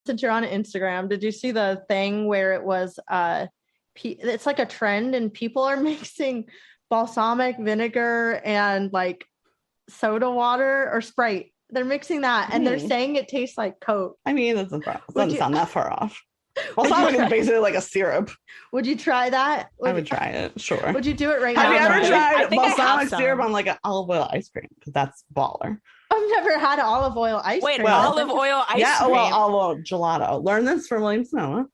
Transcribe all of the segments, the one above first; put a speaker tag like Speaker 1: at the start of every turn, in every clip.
Speaker 1: Since you're on Instagram, did you see the thing where it was it's like a trend and people are mixing balsamic vinegar and like soda water or Sprite? They're mixing that and they're saying it tastes like Coke.
Speaker 2: I mean, it doesn't sound that far off. Balsamic is basically like a syrup.
Speaker 1: Would you try that?
Speaker 2: I would try it, sure.
Speaker 1: Would you do it right now?
Speaker 2: Have you ever tried balsamic syrup on like an olive oil ice cream? Because that's baller.
Speaker 1: I've never had olive oil ice cream.
Speaker 3: Wait, olive oil ice cream?
Speaker 2: Yeah, well, olive oil gelato. Learn this from William Sonoma.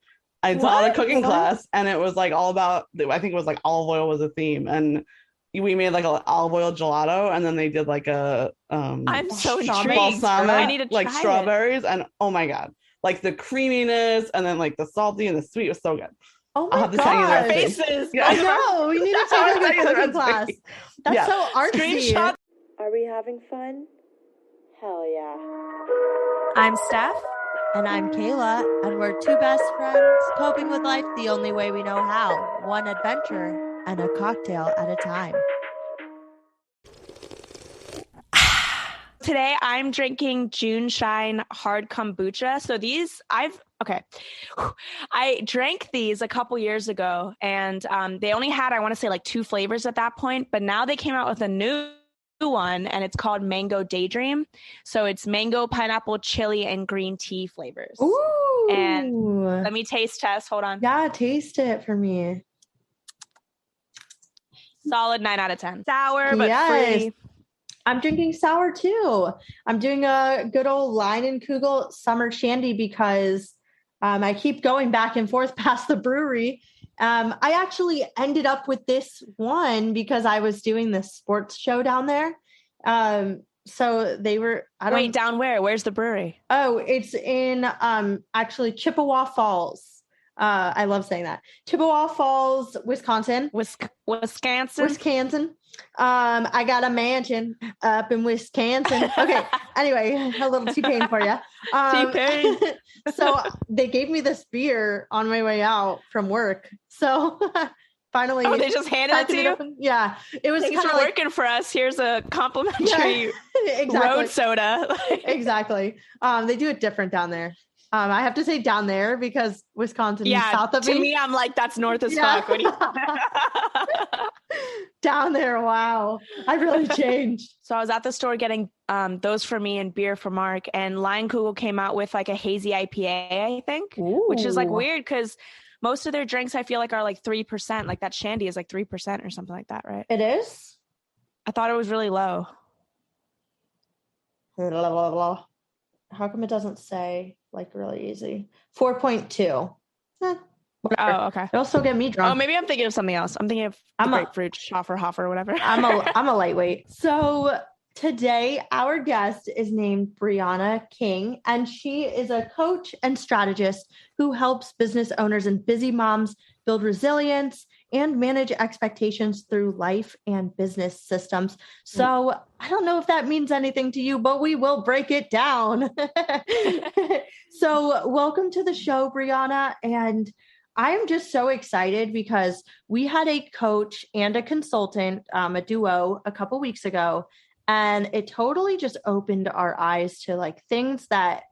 Speaker 2: I taught a cooking class, and it was like all about, I think it was like olive oil was a theme, and we made like an olive oil gelato, and then they did like a
Speaker 3: I'm so intrigued.
Speaker 2: Balsamic,
Speaker 3: I need to try
Speaker 2: like strawberries, and oh my god, like the creaminess, and then like the salty and the sweet was so good.
Speaker 1: Oh my god,
Speaker 3: our faces.
Speaker 1: Yeah. I know. We need to take a cooking class. That's so artsy.
Speaker 3: Screenshot.
Speaker 4: Are we having fun? Hell yeah.
Speaker 3: I'm Steph.
Speaker 5: And I'm Kayla, and we're two best friends coping with life the only way we know how, one adventure and a cocktail at a time.
Speaker 3: Today I'm drinking June Shine hard kombucha. So I drank these a couple years ago, and they only had, I want to say, like 2 flavors at that point, but now they came out with a new one, and it's called Mango Daydream. So it's mango, pineapple, chili, and green tea flavors.
Speaker 1: Ooh.
Speaker 3: And let me taste test. Hold on.
Speaker 1: Yeah, taste it for me.
Speaker 3: Solid 9 out of 10. Sour, but free.
Speaker 1: I'm drinking sour too. I'm doing a good old Leinenkugel summer shandy because I keep going back and forth past the brewery. I actually ended up with this one because I was doing this sports show down there. So they were,
Speaker 3: Wait, down where? Where's the brewery?
Speaker 1: Oh, it's in actually Chippewa Falls. I love saying that. Chippewa Falls, Wisconsin. Wisconsin. I got a mansion up in Wisconsin. Okay. Anyway, a little T-Pain for you.
Speaker 3: T-Pain.
Speaker 1: So they gave me this beer on my way out from work. So finally.
Speaker 3: Oh, they just handed it to you?
Speaker 1: Yeah. It was
Speaker 3: kind of like, working for us. Here's a complimentary road soda.
Speaker 1: Exactly. They do it different down there. I have to say down there because Wisconsin is south of me.
Speaker 3: To me, I'm like, that's north as fuck. What do you
Speaker 1: down there, wow. I really changed.
Speaker 3: So I was at the store getting those for me and beer for Mark, and Leinenkugel came out with like a hazy IPA, I think, which is like weird because most of their drinks I feel like are like 3%. Like that shandy is like 3% or something like that, right?
Speaker 1: It is?
Speaker 3: I thought it was really low.
Speaker 1: How come it doesn't say like really easy? 4.2.
Speaker 3: Oh, okay.
Speaker 1: It'll still get me drunk.
Speaker 3: Oh, maybe I'm thinking of something else. I'm thinking of grapefruit, Hoffer, whatever.
Speaker 1: I'm a lightweight. So today our guest is named Brianna King, and she is a coach and strategist who helps business owners and busy moms build resilience and manage expectations through life and business systems. So I don't know if that means anything to you, but we will break it down. So welcome to the show, Brianna. And I'm just so excited because we had a coach and a consultant, a duo a couple weeks ago, and it totally just opened our eyes to like things that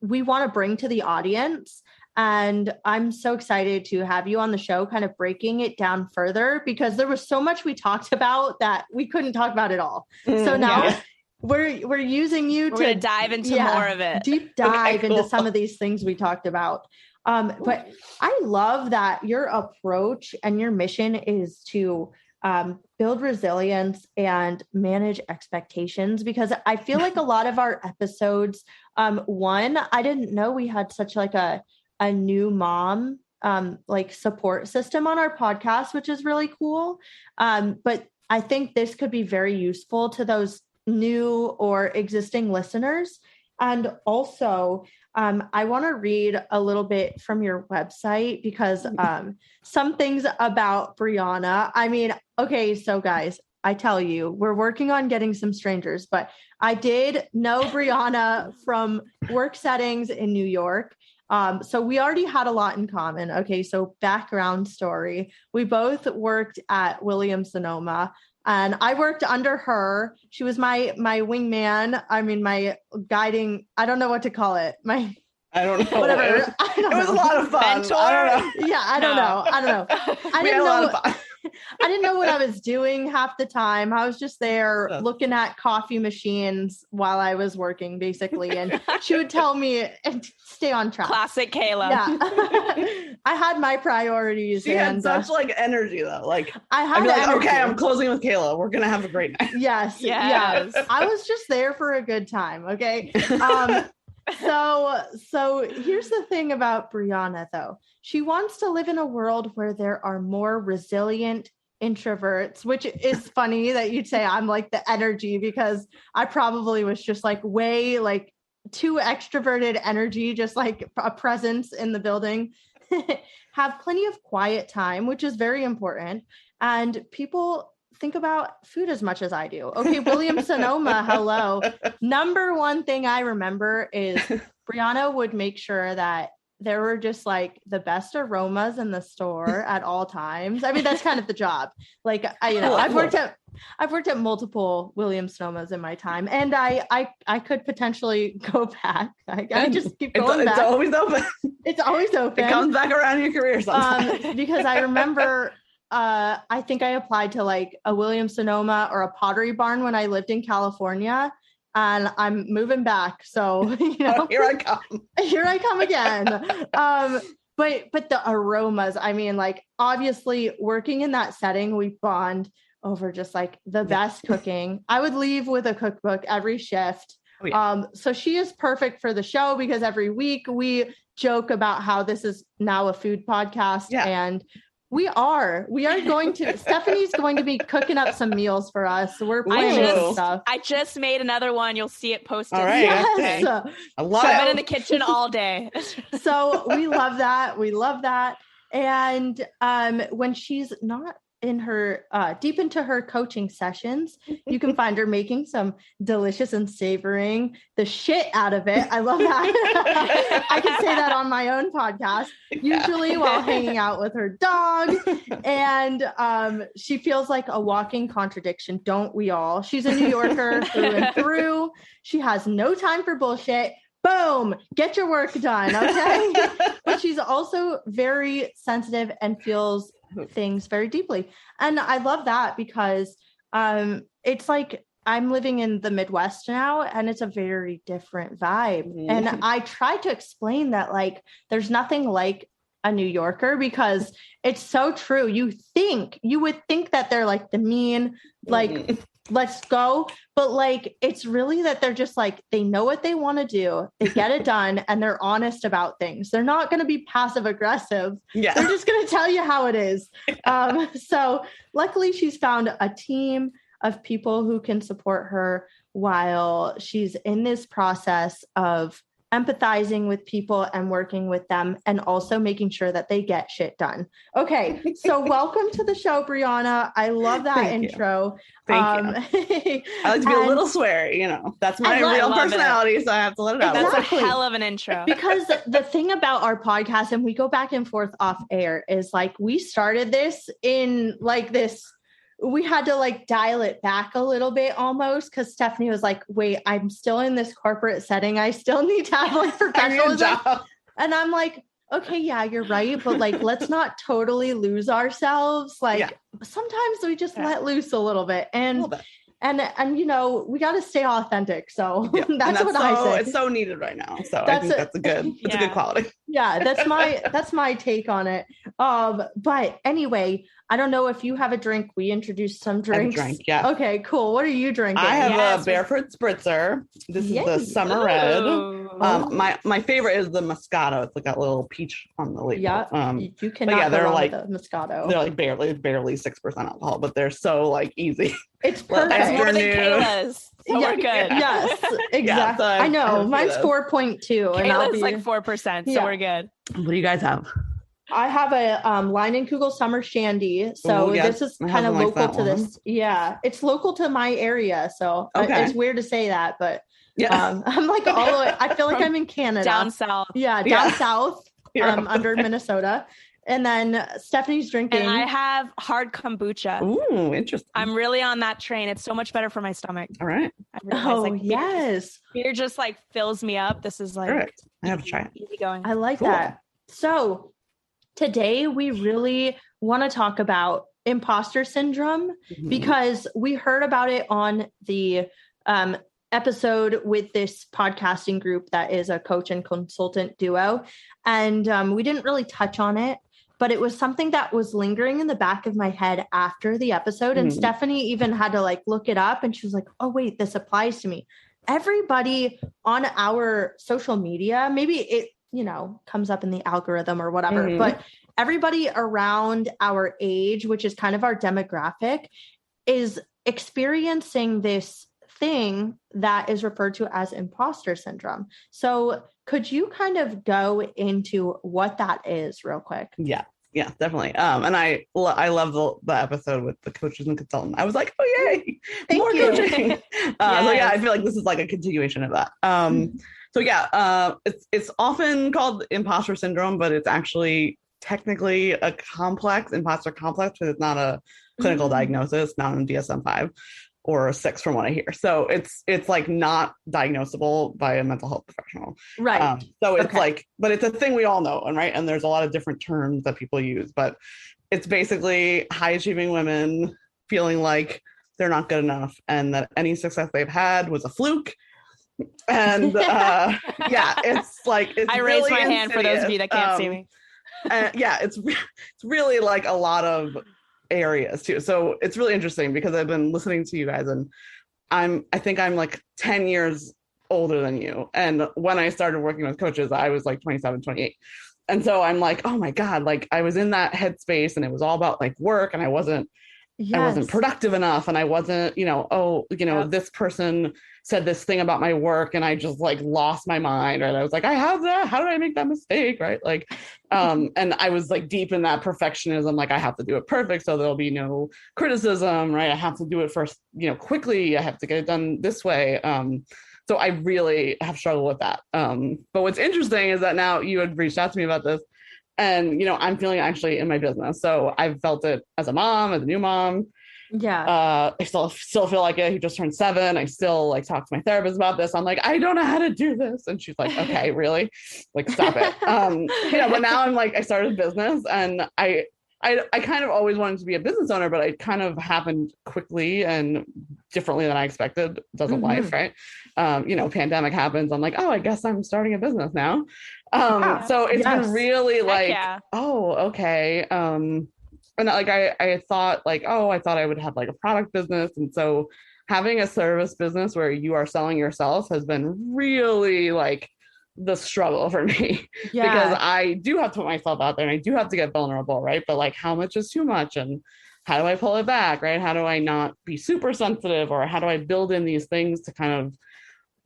Speaker 1: we want to bring to the audience. And I'm so excited to have you on the show, kind of breaking it down further, because there was so much we talked about that we couldn't talk about it all. So now we're using you to
Speaker 3: dive into more of it.
Speaker 1: Deep dive into some of these things we talked about. But I love that your approach and your mission is to build resilience and manage expectations, because I feel like a lot of our episodes, I didn't know we had such like a new mom like support system on our podcast, which is really cool. But I think this could be very useful to those new or existing listeners. And also, I want to read a little bit from your website because some things about Brianna. I mean, okay, so guys, I tell you, we're working on getting some strangers, but I did know Brianna from work settings in New York. So we already had a lot in common. Okay, so background story. We both worked at William Sonoma. And I worked under her. She was my wingman. I mean, my guiding, I don't know what to call it.
Speaker 2: I don't know.
Speaker 1: Whatever.
Speaker 2: It was a lot of fun.
Speaker 3: Mentor?
Speaker 2: I don't know.
Speaker 1: Yeah, I don't know. I
Speaker 2: We had
Speaker 1: didn't
Speaker 2: a lot
Speaker 1: know.
Speaker 2: of fun.
Speaker 1: I didn't know what I was doing half the time. I was just there
Speaker 2: Sure.
Speaker 1: looking at coffee machines while I was working, basically. And she would tell me and stay on track.
Speaker 3: Classic Kayla.
Speaker 1: Yeah. I had my priorities.
Speaker 2: She had
Speaker 1: and
Speaker 2: such like energy though. Like
Speaker 1: I had
Speaker 2: I'd be like,
Speaker 1: energy.
Speaker 2: okay, I'm closing with Kayla. We're gonna have a great night.
Speaker 1: Yes.
Speaker 3: Yes.
Speaker 1: I was just there for a good time. Okay. So here's the thing about Brianna, though. She wants to live in a world where there are more resilient introverts, which is funny that you'd say I'm like the energy, because I probably was just like way like too extroverted energy, just like a presence in the building. Have plenty of quiet time, which is very important. And people think about food as much as I do. Okay, Williams Sonoma, hello. Number one thing I remember is Brianna would make sure that there were just like the best aromas in the store at all times. I mean, that's kind of the job. Like I've worked at multiple Williams Sonomas in my time, and I could potentially go back. I just keep going back.
Speaker 2: It's always open.
Speaker 1: It's always open.
Speaker 2: It comes back around in your career sometimes.
Speaker 1: Because I remember I think I applied to like a Williams Sonoma or a Pottery Barn when I lived in California, and I'm moving back. So,
Speaker 2: Here I come.
Speaker 1: Here I come again. But the aromas, I mean, like obviously working in that setting, we bond over just like the best cooking. I would leave with a cookbook every shift.
Speaker 2: Oh, yeah.
Speaker 1: So she is perfect for the show because every week we joke about how this is now a food podcast.
Speaker 2: Yeah.
Speaker 1: And we are going to, Stephanie's going to be cooking up some meals for us. So we're planning some stuff.
Speaker 3: I just made another one. You'll see it posted.
Speaker 2: All right.
Speaker 1: Yes.
Speaker 2: I love
Speaker 3: I've
Speaker 2: it.
Speaker 3: been in the kitchen all day.
Speaker 1: So we love that. We love that. And when she's not in her deep into her coaching sessions, you can find her making some delicious and savoring the shit out of it. I love that. I can say that on my own podcast, usually while hanging out with her dog. And she feels like a walking contradiction, don't we all? She's a New Yorker through and through. She has no time for bullshit. Boom, get your work done. Okay. But she's also very sensitive and feels things very deeply. And I love that because it's like I'm living in the Midwest now, and it's a very different vibe. Mm-hmm. And I try to explain that like there's nothing like a New Yorker, because it's so true. You would think that they're like the mean, like let's go. But like, it's really that they're just like, they know what they want to do. They get it done, and they're honest about things. They're not going to be passive aggressive. Yeah. They're just going to tell you how it is. So luckily she's found a team of people who can support her while she's in this process of empathizing with people and working with them, and also making sure that they get shit done. Okay. So welcome to the show, Brianna. I love that intro.
Speaker 2: Thank you. I like to be a little sweary, that's my real personality. So I have to let it out.
Speaker 3: That's a hell of an intro.
Speaker 1: Because the thing about our podcast, and we go back and forth off air, is like, we started this in like this, we had to like dial it back a little bit almost, because Stephanie was like, wait, I'm still in this corporate setting. I still need to have like professionalism. And I'm like, okay, yeah, you're right. But like, let's not totally lose ourselves. Like sometimes we just let loose a little bit. And we got to stay authentic. So that's what I say. It's
Speaker 2: so needed right now. So I think that's a good quality.
Speaker 1: Yeah, that's my take on it. But anyway, I don't know if you have a drink. We introduced some drinks.
Speaker 2: I have a drink, yeah.
Speaker 1: Okay, cool. What are you drinking?
Speaker 2: I have a Barefoot Spritzer. This is the Summer Red. My favorite is the Moscato. It's like a little peach on the label.
Speaker 1: Yeah, you cannot go wrong with the Moscato.
Speaker 2: They're like barely 6% alcohol, but they're so like easy.
Speaker 1: It's perfect.
Speaker 3: It's more than Kayla's. So we're good.
Speaker 1: Yes, exactly. Yeah, so I know. Mine's 4.2.
Speaker 3: Kayla's like 4%, so we're good.
Speaker 2: What do you guys have?
Speaker 1: I have a Leinenkugel Summer Shandy. So this is kind of local to this. Yeah, it's local to my area. So it's weird to say that, but I'm like all the way, I feel like I'm in Canada.
Speaker 3: Down south.
Speaker 1: Yeah, down south under Minnesota. And then Stephanie's drinking.
Speaker 3: And I have hard kombucha.
Speaker 2: Ooh, interesting.
Speaker 3: I'm really on that train. It's so much better for my stomach.
Speaker 2: All right.
Speaker 3: I realize,
Speaker 1: yes.
Speaker 3: Beer just like fills me up. This is like
Speaker 2: Correct. I have to try it.
Speaker 3: Easy going.
Speaker 1: I like
Speaker 2: Cool.
Speaker 1: that. So today we really want to talk about imposter syndrome because we heard about it on the episode with this podcasting group that is a coach and consultant duo. And we didn't really touch on it, but it was something that was lingering in the back of my head after the episode. And Stephanie even had to like look it up and she was like, oh, wait, this applies to me. Everybody on our social media, maybe it, comes up in the algorithm or whatever, but everybody around our age, which is kind of our demographic, is experiencing this thing that is referred to as imposter syndrome. So could you kind of go into what that is real quick?
Speaker 2: Yeah, definitely. And I love the episode with the coaches and consultant. I was like, oh yay, more coaching. So yeah, I feel like this is like a continuation of that. So yeah, it's often called imposter syndrome, but it's actually technically a complex imposter complex, because it's not a clinical diagnosis, not in DSM-5 or 6 from what I hear. So it's like not diagnosable by a mental health professional.
Speaker 1: Right.
Speaker 2: So it's like, but it's a thing we all know. And right. And there's a lot of different terms that people use, but it's basically high achieving women feeling like they're not good enough and that any success they've had was a fluke. And it's like, it's
Speaker 3: I
Speaker 2: really
Speaker 3: raised my hand
Speaker 2: insidious.
Speaker 3: for those of you that can't see me.
Speaker 2: It's really like a lot of areas too. So it's really interesting because I've been listening to you guys and I think I'm like 10 years older than you. And when I started working with coaches, I was like 27, 28. And so I'm like, oh my God, like I was in that headspace and it was all about like work and I wasn't productive enough. And I wasn't, this person said this thing about my work and I just like lost my mind. Right. I was like, I have that. How did I make that mistake? Right. Like, and I was like deep in that perfectionism. Like I have to do it perfect. So there'll be no criticism. Right. I have to do it first, quickly. I have to get it done this way. So I really have struggled with that. But what's interesting is that now you had reached out to me about this and, I'm feeling actually in my business. So I've felt it as a mom, as a new mom.
Speaker 1: Yeah.
Speaker 2: I still feel like it. He just turned 7. I still like talk to my therapist about this. I'm like, I don't know how to do this. And she's like, okay, really? Like, stop it. But now I'm like, I started a business and I kind of always wanted to be a business owner, but it kind of happened quickly and differently than I expected. Doesn't life, right? Pandemic happens. I'm like, oh, I guess I'm starting a business now. So it's been really like, oh, okay. And like I thought like, oh, I thought I would have like a product business. And so having a service business where you are selling yourself has been really like the struggle for me because I do have to put myself out there and I do have to get vulnerable, right? But like how much is too much and how do I pull it back, right? How do I not be super sensitive or how do I build in these things to kind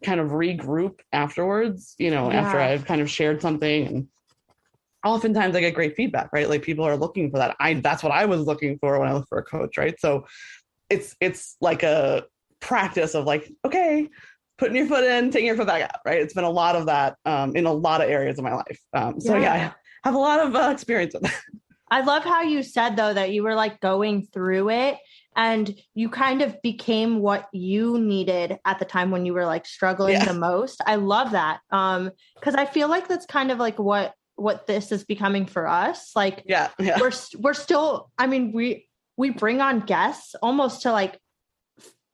Speaker 2: of regroup afterwards, after I've kind of shared something. And oftentimes I get great feedback, right? Like people are looking for that. That's what I was looking for when I looked for a coach, right? So it's like a practice of like, okay, putting your foot in, taking your foot back out, right? It's been a lot of that in a lot of areas of my life. I have a lot of experience with that.
Speaker 1: I love how you said though, that you were like going through it and you kind of became what you needed at the time when you were like struggling the most. I love that. Cause I feel like that's kind of like what this is becoming for us. Like we're still, I mean, we bring on guests almost to like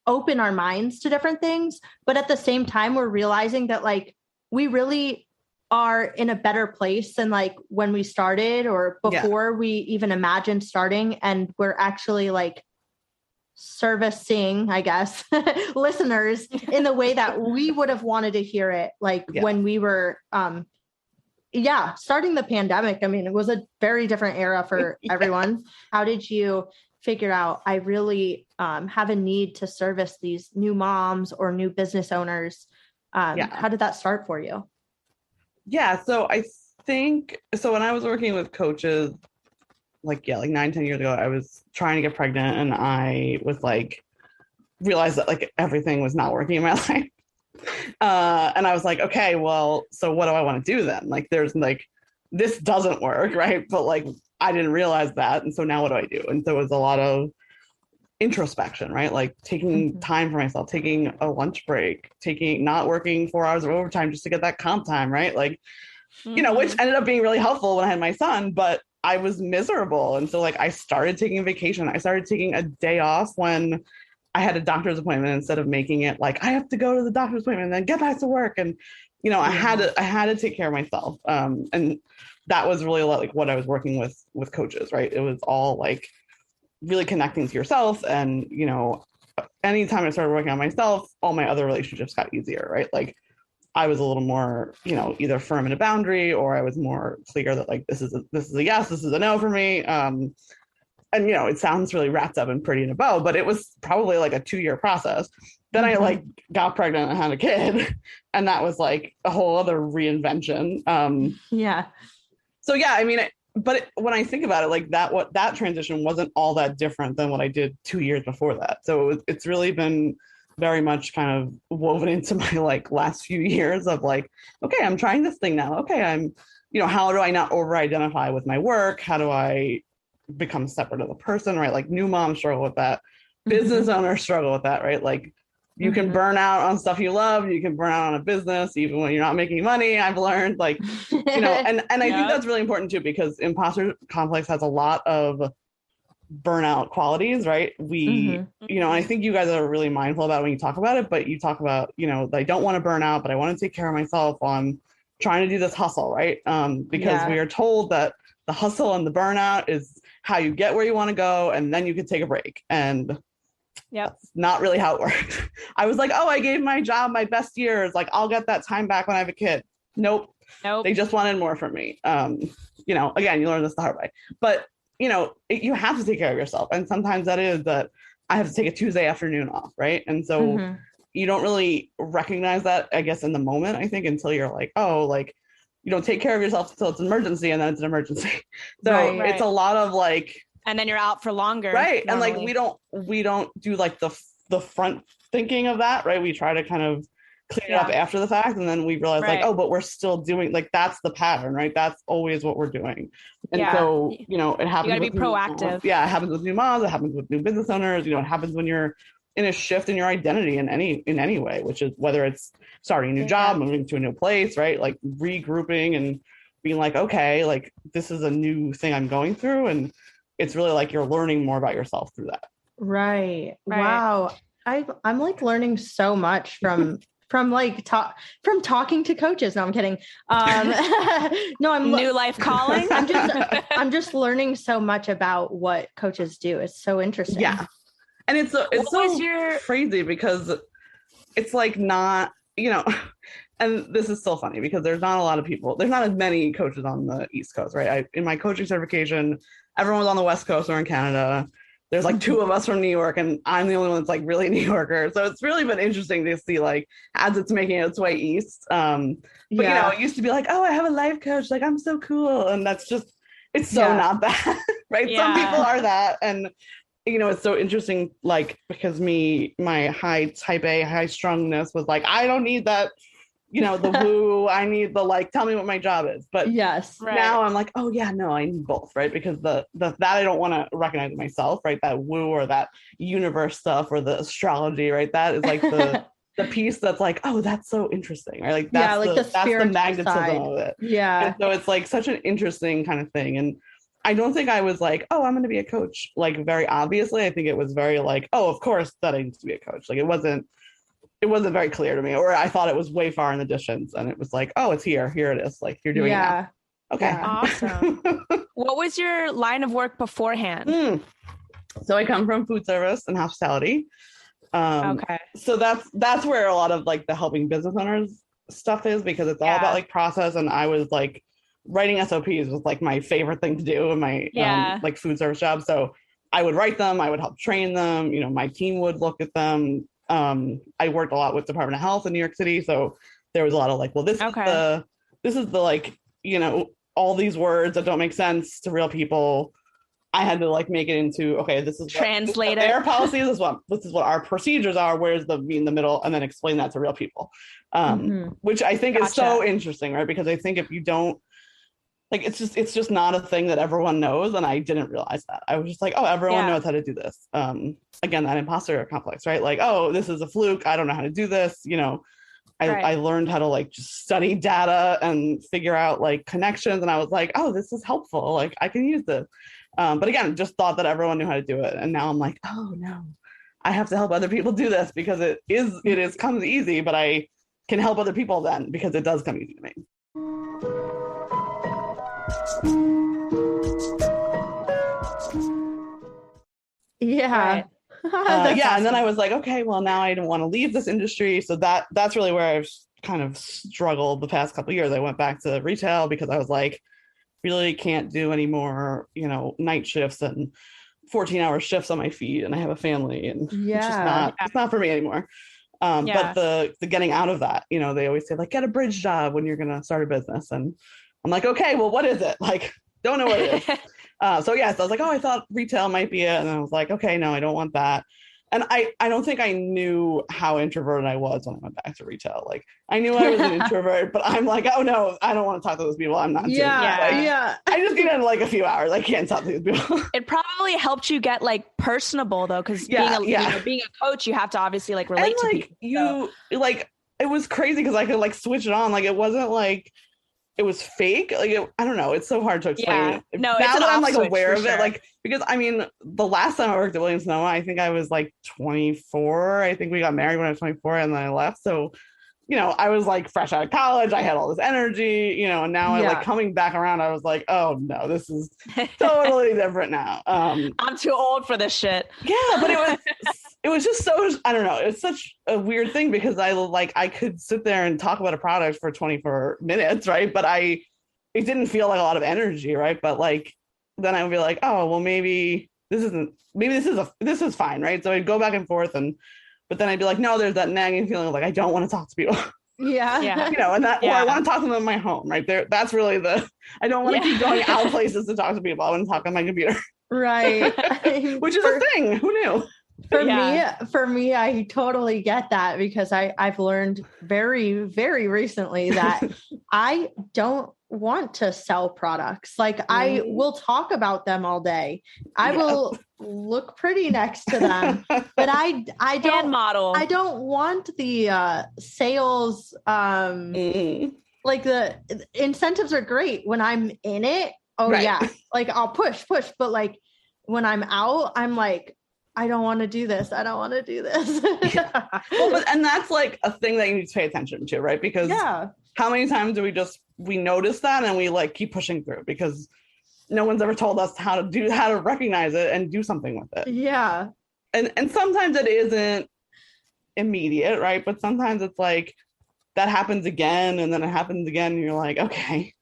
Speaker 1: open our minds to different things. But at the same time, we're realizing that like, we really are in a better place than like when we started or before we even imagined starting. And we're actually like servicing, I guess, listeners in the way that we would have wanted to hear it. Like when we were, starting the pandemic. I mean, it was a very different era for everyone. How did you figure out, I really have a need to service these new moms or new business owners? How did that start for you?
Speaker 2: Yeah. So I think, when I was working with coaches, like 9-10 years ago, I was trying to get pregnant and I was like, realized that like everything was not working in my life. And I was like, okay, well, so what do I want to do then? Like, there's like, this doesn't work. Right. But like, I didn't realize that. And so now what do I do? And so it was a lot of introspection, right? Like taking time for myself, taking a lunch break, not working 4 hours of overtime just to get that comp time, right? Like, which ended up being really helpful when I had my son, but I was miserable. And so like I started taking vacation. I started taking a day off when I had a doctor's appointment instead of making it like I have to go to the doctor's appointment and then get back to work. And I had to take care of myself. And that was really a lot like what I was working with coaches, right? It was all like really connecting to yourself. And anytime I started working on myself, all my other relationships got easier, right? Like I was a little more, either firm in a boundary, or I was more clear that like this is a yes, this is a no for me. And it sounds really wrapped up and pretty in a bow, but it was probably like a 2-year process. Then I like got pregnant and had a kid, and that was like a whole other reinvention. So yeah, I mean, when I think about it, like that transition wasn't all that different than what I did 2 years before that. So it's really been very much kind of woven into my like last few years of like, okay, I'm trying this thing now. Okay, I'm, how do I not over-identify with my work? How do I become separate of a person, right? Like new moms struggle with that. Business owners struggle with that, right? Like you can burn out on stuff you love. You can burn out on a business, even when you're not making money. I've learned like, and I think that's really important too, because imposter complex has a lot of burnout qualities, right? I think you guys are really mindful about when you talk about it, but you talk about, I don't want to burn out, but I want to take care of myself on trying to do this hustle, right? Because we are told that the hustle and the burnout is how you get where you want to go, and then you can take a break. And that's not really how it works. I was like, oh, I gave my job my best years. Like, I'll get that time back when I have a kid. Nope. They just wanted more from me. Again, you learn this the hard way. But, you have to take care of yourself. And sometimes that is that I have to take a Tuesday afternoon off, right? And so you don't really recognize that, I guess, in the moment, I think, until you're like, oh, like, you don't take care of yourself until it's an emergency, and then it's an emergency. So it's a lot of like,
Speaker 3: and then you're out for longer,
Speaker 2: right? Normally. And like we don't do like the front thinking of that, right? We try to kind of clean it up after the fact, and then we realize like, oh, but we're still doing, like, that's the pattern, right? That's always what we're doing. And so it happens.
Speaker 3: You got to be proactive.
Speaker 2: It happens with new moms. It happens with new business owners. It happens when you're in a shift in your identity in any way, which is whether it's starting a new job, moving to a new place, right? Like regrouping and being like, okay, like this is a new thing I'm going through. And it's really like you're learning more about yourself through that.
Speaker 1: Right. Wow. I'm like learning so much from talking to coaches. No, I'm kidding. No, I'm
Speaker 3: new life calling.
Speaker 1: I'm just learning so much about what coaches do. It's so interesting.
Speaker 2: Yeah. And it's so crazy because it's like not, and this is so funny because there's not a lot of people, there's not as many coaches on the East Coast, right? In my coaching certification, everyone was on the West Coast or in Canada. There's like 2 of us from New York, and I'm the only one that's like really New Yorker. So it's really been interesting to see like as it's making its way east. But it used to be like, oh, I have a life coach, like I'm so cool. And that's just, it's so not that, right? Yeah. Some people are that. And it's so interesting, like, because my high type A, high strongness was like, I don't need that, the woo, I need the, like, tell me what my job is. But now I'm like, oh yeah, no, I need both, right? Because that I don't want to recognize myself, right? That woo or that universe stuff or the astrology, right? That is like the piece that's like, oh, that's so interesting, right? Like that's the magnetism side of it. Yeah. And so it's like such an interesting kind of thing. And I don't think I was like, oh, I'm going to be a coach, like very obviously. I think it was very like, oh, of course that I need to be a coach. Like it wasn't very clear to me, or I thought it was way far in the distance, and it was like, oh, it's here it is. Like you're doing it now. Okay.
Speaker 3: Yeah. Awesome. What was your line of work beforehand?
Speaker 2: So I come from food service and hospitality. Okay. So that's where a lot of like the helping business owners stuff is, because it's all about like process. And I was like, writing SOPs was like my favorite thing to do in my like food service job. So I would write them, I would help train them, my team would look at them. I worked a lot with Department of Health in New York City. So there was a lot of like, well, this is the like, all these words that don't make sense to real people. I had to like make it into, okay, this is
Speaker 3: translate
Speaker 2: it. Their policies is this is what our procedures are. Where's the me in the middle, and then explain that to real people. Which I think is so interesting, right? Because I think if you don't like it's just not a thing that everyone knows, and I didn't realize that. I was just like, oh, everyone knows how to do this. Again, that imposter complex, right? Like, oh, this is a fluke, I don't know how to do this, you know. I learned how to like just study data and figure out like connections, and I was like, oh, this is helpful, like I can use this. But again, just thought that everyone knew how to do it, and now I'm like, oh no, I have to help other people do this, because it comes easy, but I can help other people then, because it does come easy to me.
Speaker 1: Yeah.
Speaker 3: Right.
Speaker 2: Yeah, and then I was like, okay, well, now I don't want to leave this industry, so that's really where I've kind of struggled the past couple of years. I went back to retail because I was like, really can't do any more, you know, night shifts and 14-hour shifts on my feet, and I have a family, and it's not for me anymore. But the getting out of that, you know, they always say like, get a bridge job when you're gonna start a business, and I'm like, okay, well, what is it? Like, don't know what it is. So I was like, oh, I thought retail might be it. And I was like, okay, no, I don't want that. And I don't think I knew how introverted I was when I went back to retail. Like, I knew I was an introvert, but I'm like, oh no, I don't want to talk to those people. I'm not doing that. I just get in like a few hours. I can't talk to these people.
Speaker 3: It probably helped you get like personable though, because being a coach, you have to obviously like relate to people.
Speaker 2: Like, it was crazy because I could like switch it on. Like, it wasn't like it was fake. Like, I don't know. It's so hard to explain. Yeah.
Speaker 3: No,
Speaker 2: now that I'm like aware of it, like, because I mean, the last time I worked at Williams-Sonoma, I think I was like 24. I think we got married when I was 24, and then I left. So, you know, I was like fresh out of college. I had all this energy, you know, and now I like coming back around, I was like, oh no, this is totally different now.
Speaker 3: I'm too old for this shit.
Speaker 2: Yeah, but it was just so, I don't know. It's such a weird thing because I could sit there and talk about a product for 24 minutes, right? But it didn't feel like a lot of energy, right? But like, then I would be like, oh, well, maybe this is fine, right? So I'd go back and forth, but then I'd be like, no, there's that nagging feeling of like, I don't want to talk to people.
Speaker 1: Yeah.
Speaker 2: You know, and that, or I want to talk to them in my home, right there. That's really I don't want to keep going out places to talk to people. I want to talk on my computer.
Speaker 1: Right.
Speaker 2: Which is a thing. Who knew?
Speaker 1: For me, I totally get that, because I've learned very, very recently that I don't want to sell products. Like, I will talk about them all day. I will look pretty next to them, but I don't
Speaker 3: model.
Speaker 1: I don't want the sales. Like, the incentives are great when I'm in it. Oh yeah, like I'll push, but like when I'm out, I'm like, I don't want to do this. I don't want to do this.
Speaker 2: Well, and that's like a thing that you need to pay attention to, right? Because how many times do we notice that and we like keep pushing through, because no one's ever told us how to recognize it and do something with it.
Speaker 1: Yeah.
Speaker 2: And sometimes it isn't immediate, right? But sometimes it's like that happens again, and then it happens again, and you're like, okay,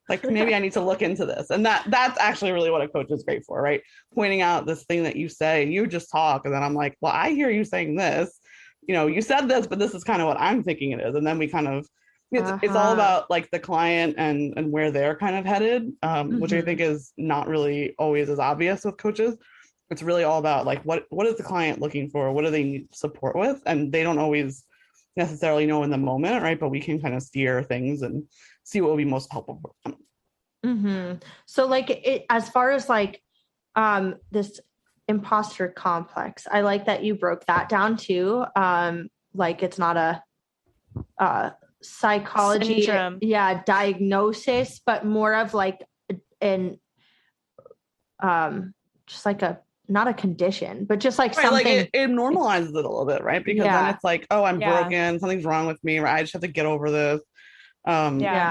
Speaker 2: like maybe I need to look into this. And that's actually really what a coach is great for, right? Pointing out this thing that you say, and you just talk, and then I'm like, well, I hear you saying this, you know, you said this, but this is kind of what I'm thinking it is. And then we kind of, it's all about like the client and where they're kind of headed, which I think is not really always as obvious with coaches. It's really all about like, what is the client looking for? What do they need support with? And they don't always necessarily know in the moment, right? But we can kind of steer things and see what will be most helpful for them.
Speaker 1: So like, as far as like this imposter complex, I like that you broke that down too. Like, it's not a psychology syndrome. Diagnosis, but more of like just like not a condition, but just like something.
Speaker 2: Like it normalizes it a little bit, right? Because then it's like, oh, I'm broken, something's wrong with me, right? I just have to get over this.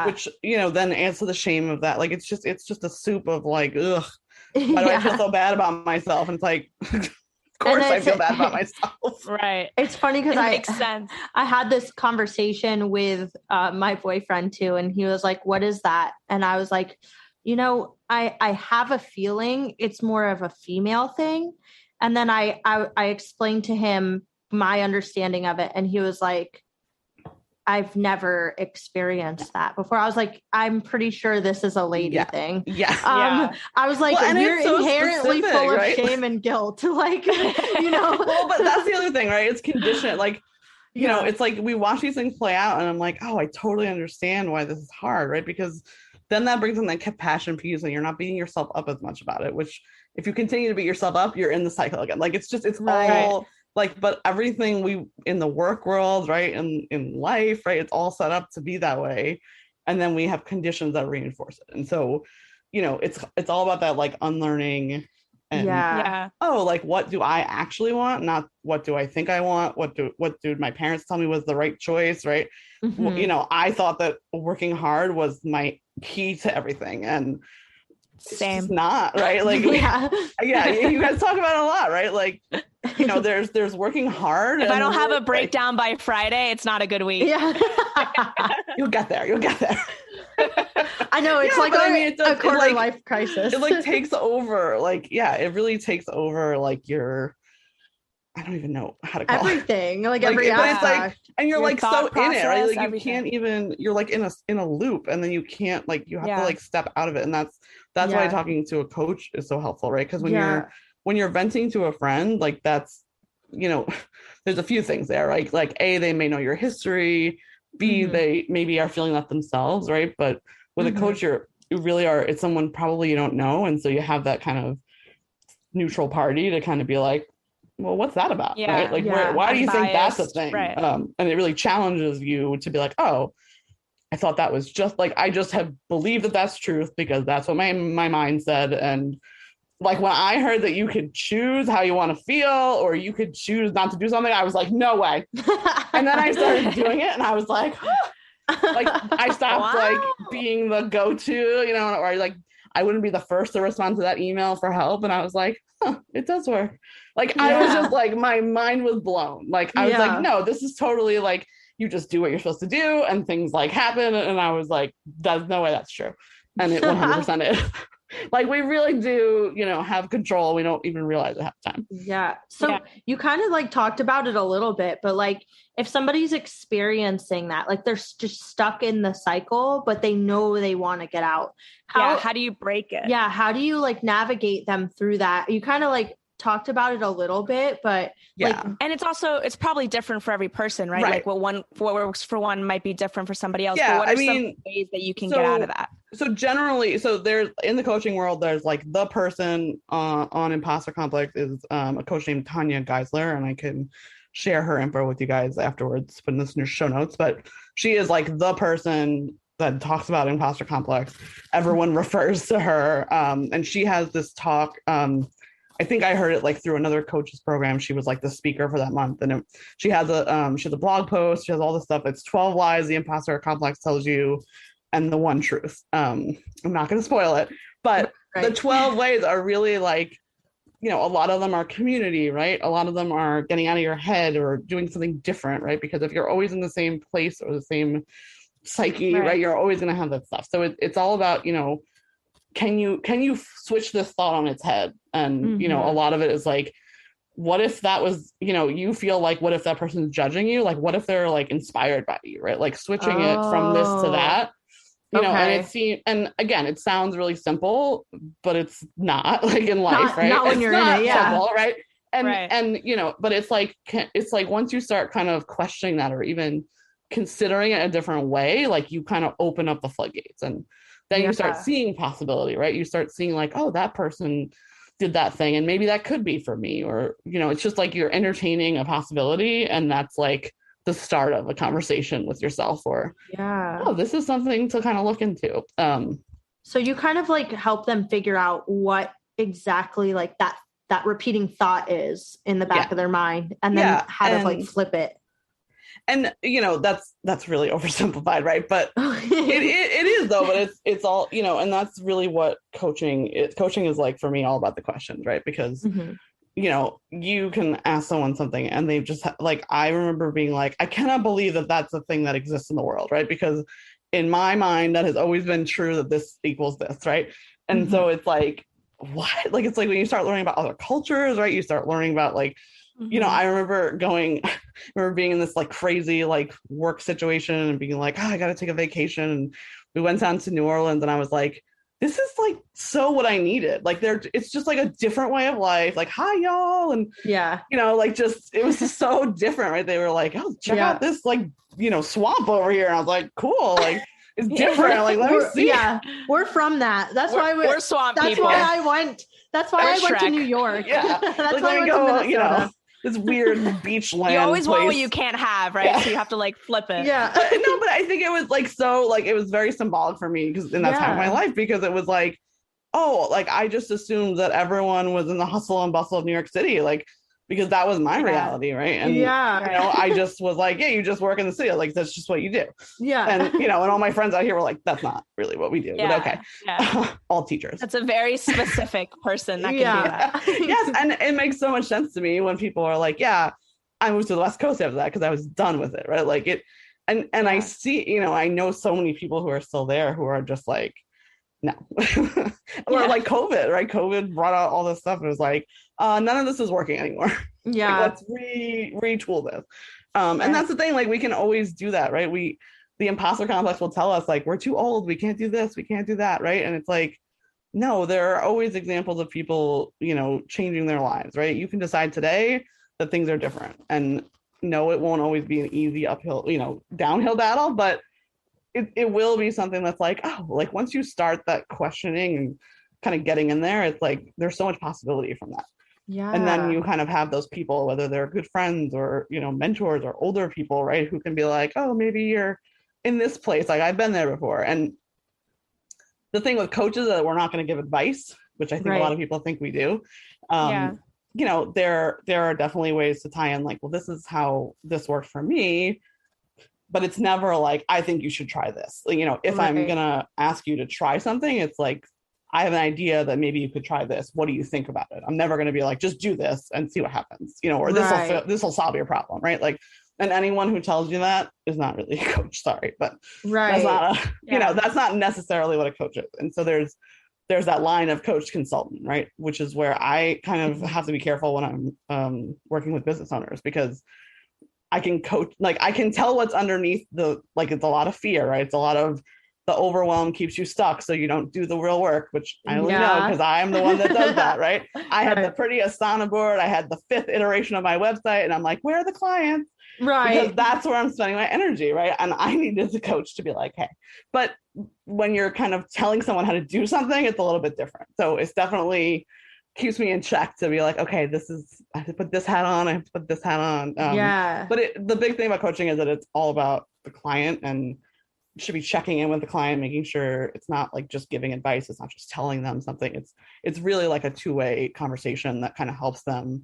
Speaker 2: Which, you know, then adds to the shame of that. Like, it's just a soup of like, ugh, why do I feel so bad about myself? And it's like, of course I feel bad about myself.
Speaker 3: Right.
Speaker 1: It's funny because
Speaker 3: makes sense.
Speaker 1: I had this conversation with my boyfriend too, and he was like, what is that? And I was like, you know, I have a feeling it's more of a female thing. And then I explained to him my understanding of it, and he was like, I've never experienced that before. I was like, I'm pretty sure this is a lady thing. I was like, you're so inherently full of shame and guilt. Like, you know.
Speaker 2: Well, but that's the other thing, right? It's conditioned. Like, you know, it's like we watch these things play out, and I'm like, oh, I totally understand why this is hard, right? Because then that brings in that compassion piece, and you're not beating yourself up as much about it, which if you continue to beat yourself up, you're in the cycle again. Like it's all like, but everything we in the work world, right, and in life, right, it's all set up to be that way. And then we have conditions that reinforce it. And so, it's all about that like unlearning and oh, like what do I actually want? Not what do I think I want? What do my parents tell me was the right choice, right? Well, I thought that working hard was my key to everything, and it's not, right? Like you guys talk about it a lot, right? Like there's working hard.
Speaker 3: If I don't have a breakdown by Friday, it's not a good week.
Speaker 2: You'll get there.
Speaker 1: I know it's a quarter life crisis.
Speaker 2: It like takes over, like it really takes over like your, I don't even know how to call
Speaker 1: everything, like every aspect.
Speaker 2: Like, and you're like so in it, right? Like
Speaker 3: everything.
Speaker 2: You can't even, you're like in a loop, and then you can't, like you have to like step out of it, and that's why talking to a coach is so helpful, right? Because when you're venting to a friend, like that's, there's a few things there, right? Like A, they may know your history. B, they maybe are feeling that themselves, right? But with a coach, you really are, it's someone probably you don't know, and so you have that kind of neutral party to kind of be like, well, what's that about? Right? Like, why do you think that's a thing?
Speaker 3: Right.
Speaker 2: And it really challenges you to be like, oh, I thought that was just like, I just have believed that that's truth because that's what my mind said. And like when I heard that you could choose how you want to feel, or you could choose not to do something, I was like, no way. And then I started doing it, and I was like, like I stopped like being the go-to, or like I wouldn't be the first to respond to that email for help, and I was like, it does work. Like I was just like, my mind was blown. Like I was like, no, this is totally like you just do what you're supposed to do, and things like happen. And I was like, there's no way that's true, and it 100% is. Like we really do, have control. We don't even realize it half the time.
Speaker 1: Yeah. So you kind of like talked about it a little bit, but like if somebody's experiencing that, like they're just stuck in the cycle, but they know they want to get out.
Speaker 3: How do you break it?
Speaker 1: Yeah. How do you like navigate them through that? You kind of like talked about it a little bit, but like,
Speaker 3: and it's probably different for every person, right? Like what works for one might be different for somebody else.
Speaker 2: Yeah,
Speaker 3: but what are some ways that you can get out of that?
Speaker 2: So generally, there's in the coaching world, there's like the person on imposter complex is a coach named Tanya Geisler, and I can share her info with you guys afterwards, put in this in your show notes. But she is like the person that talks about imposter complex. Everyone refers to her, and she has this talk. I think I heard it like through another coach's program. She was like the speaker for that month, and she has a blog post. She has all this stuff. It's 12 lies the imposter complex tells you, and the one truth. I'm not going to spoil it, but the 12 ways are really like, a lot of them are community, right? A lot of them are getting out of your head or doing something different, right? Because if you're always in the same place or the same psyche, right, you're always going to have that stuff. So it's all about, can you switch this thought on its head? And, a lot of it is like, what if that was, you feel like, what if that person's judging you? Like, what if they're like inspired by you, right? Like switching it from this to that, and again, it sounds really simple, but it's not like in life, right?
Speaker 1: Not when you're in it,
Speaker 2: simple, right? And, but it's like once you start kind of questioning that or even considering it a different way, like you kind of open up the floodgates, and then you start seeing possibility, right? You start seeing like, oh, that person did that thing, and maybe that could be for me, or, it's just like you're entertaining a possibility, and that's like the start of a conversation with yourself, or, oh, this is something to kind of look into.
Speaker 1: So you kind of like help them figure out what exactly like that repeating thought is in the back of their mind, and then how to like flip it.
Speaker 2: And that's really oversimplified, right? But it is though. But it's all, and that's really what coaching is like for me. All about the questions, right? Because you can ask someone something, and they just like, I remember being like, I cannot believe that that's a thing that exists in the world, right? Because in my mind, that has always been true, that this equals this, right? And so it's like, what? Like it's like when you start learning about other cultures, right? You start learning about like. I remember being in this like crazy like work situation and being like, I got to take a vacation. And we went down to New Orleans, and I was like, this is like so what I needed. Like it's just like a different way of life. Like, hi y'all. And like just, it was just so different, right? They were like, oh, check out this like, swamp over here. And I was like, cool. Like, It's different. Like, let me see.
Speaker 1: Yeah, we're from that. That's why
Speaker 3: we're swamp
Speaker 1: that's
Speaker 3: people.
Speaker 1: why I went. That's why I went to
Speaker 3: Shrek.
Speaker 1: New York.
Speaker 2: Yeah.
Speaker 1: That's
Speaker 2: Like,
Speaker 1: why I
Speaker 2: let me
Speaker 1: went to
Speaker 2: go,
Speaker 1: Minnesota.
Speaker 2: this weird beach land.
Speaker 3: You always want what
Speaker 2: place.
Speaker 3: you can't have, right?
Speaker 2: Yeah.
Speaker 3: So you have to like flip it.
Speaker 1: Yeah.
Speaker 2: But I think it was like so like it was very symbolic for me because in that time of my life, because it was like, oh, like I just assumed that everyone was in the hustle and bustle of New York City, like because that was my reality, right? And I just was like, yeah, you just work in the city, like that's just what you do.
Speaker 1: Yeah.
Speaker 2: And and all my friends out here were like, that's not really what we do.
Speaker 3: Yeah.
Speaker 2: But okay.
Speaker 3: Yeah.
Speaker 2: All teachers.
Speaker 3: That's a very specific person that can do that.
Speaker 2: Yes, and it makes so much sense to me when people are like, yeah, I moved to the West Coast after that because I was done with it, right? Like it, and I see, I know so many people who are still there who are just like, no. Or like COVID, right? COVID brought out all this stuff. It was like, none of this is working anymore.
Speaker 1: Yeah.
Speaker 2: Like, let's retool this. And that's the thing, like we can always do that, right? The imposter complex will tell us like, we're too old, we can't do this, we can't do that, right? And it's like, no, there are always examples of people, changing their lives, right? You can decide today that things are different. And no, it won't always be an easy uphill, downhill battle, but it will be something that's like, oh, like once you start that questioning and kind of getting in there, it's like there's so much possibility from that.
Speaker 1: Yeah.
Speaker 2: And then you kind of have those people, whether they're good friends or, mentors or older people, right, who can be like, oh, maybe you're in this place. Like I've been there before. And the thing with coaches is that we're not going to give advice, which I think a lot of people think we do. There are definitely ways to tie in like, well, this is how this worked for me. But it's never like, I think you should try this. Like, if I'm going to ask you to try something, it's like, I have an idea that maybe you could try this. What do you think about it? I'm never going to be like, just do this and see what happens, or this will solve your problem. Right. Like, and anyone who tells you that is not really a coach. Sorry, but that's not that's not necessarily what a coach is. And so there's that line of coach consultant, right? Which is where I kind of have to be careful when I'm working with business owners, because I can coach, like I can tell what's underneath it's a lot of fear, right? It's a lot of the overwhelm keeps you stuck. So you don't do the real work, which I only know because I'm the one that does that, right? I had the pretty Asana board. I had the 5th iteration of my website and I'm like, where are the clients? Right. Because that's where I'm spending my energy, right? And I needed the coach to be like, hey, but when you're kind of telling someone how to do something, it's a little bit different. So it's definitely keeps me in check to be like, okay, I have to put this hat on. I have to put this hat on. But the big thing about coaching is that it's all about the client and should be checking in with the client, making sure it's not like just giving advice. It's not just telling them something. It's really like a two-way conversation that kind of helps them.